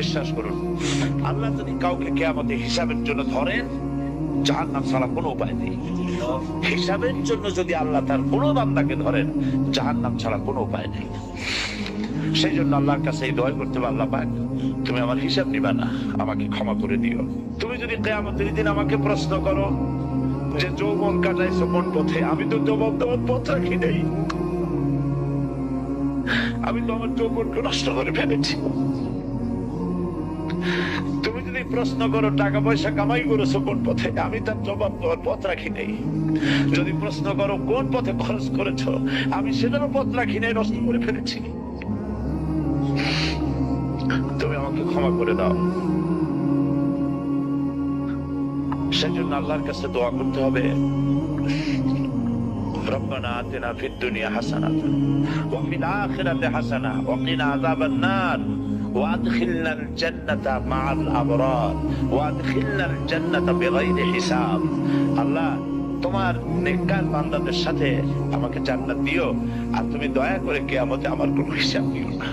বিশ্বাস করুন, আল্লাহ যদি কাউকে কিয়ামতে হিসাবের জন্য ধরেন, জাহান্নাম ছাড়া কোনো উপায় নেই। হিসাবের জন্য যদি আল্লাহ তার কোনো বান্দাকে ধরেন, জাহান্নাম ছাড়া কোনো উপায় নেই। সেই জন্য আল্লাহর কাছে এই দোয়া করতে হবে, আল্লাহ পাক তুমি আমার হিসাব নিবা না, আমাকে ক্ষমা করে দিও। তুমি যদি কিয়ামতের দিন আমাকে প্রশ্ন করো যে যৌবন কাটাইছো কোন পথে, আমি তো যৌবন তোমার পথ রাখি নেই, আমি তো আমার যৌবনকে নষ্ট করে ফেলেছি। তুমি যদি প্রশ্ন করো টাকা পয়সা কামাই করেছো কোন পথে, আমি তার জবাব দেওয়ার পথ রাখি নেই। যদি প্রশ্ন করো কোন পথে খরচ করেছো, আমি সেটারও পথ রাখি নেই, নষ্ট করে ফেলেছি। তুমি আমাকে ক্ষমা করে দাও। সেজন্য আল্লাহর কাছে দোয়া করতে হবে, রব্বানা আতিনা ফিদ দুনিয়া হাসানাতান ওয়া ফিল আখিরাতি হাসানাহ ওয়া কিনা আযাবান নার ওয়া আদখিলনাল জান্নাতা মা'আল আবরার ওয়া আদখিলনাল জান্নাতা বিগাইরি হিসাব। আল্লাহ, তোমার নেককার বান্দাদের সাথে আমাকে জান্নাত দিও, আর তুমি দয়া করে কিয়ামতে আমার কোনো হিসাব নিও না।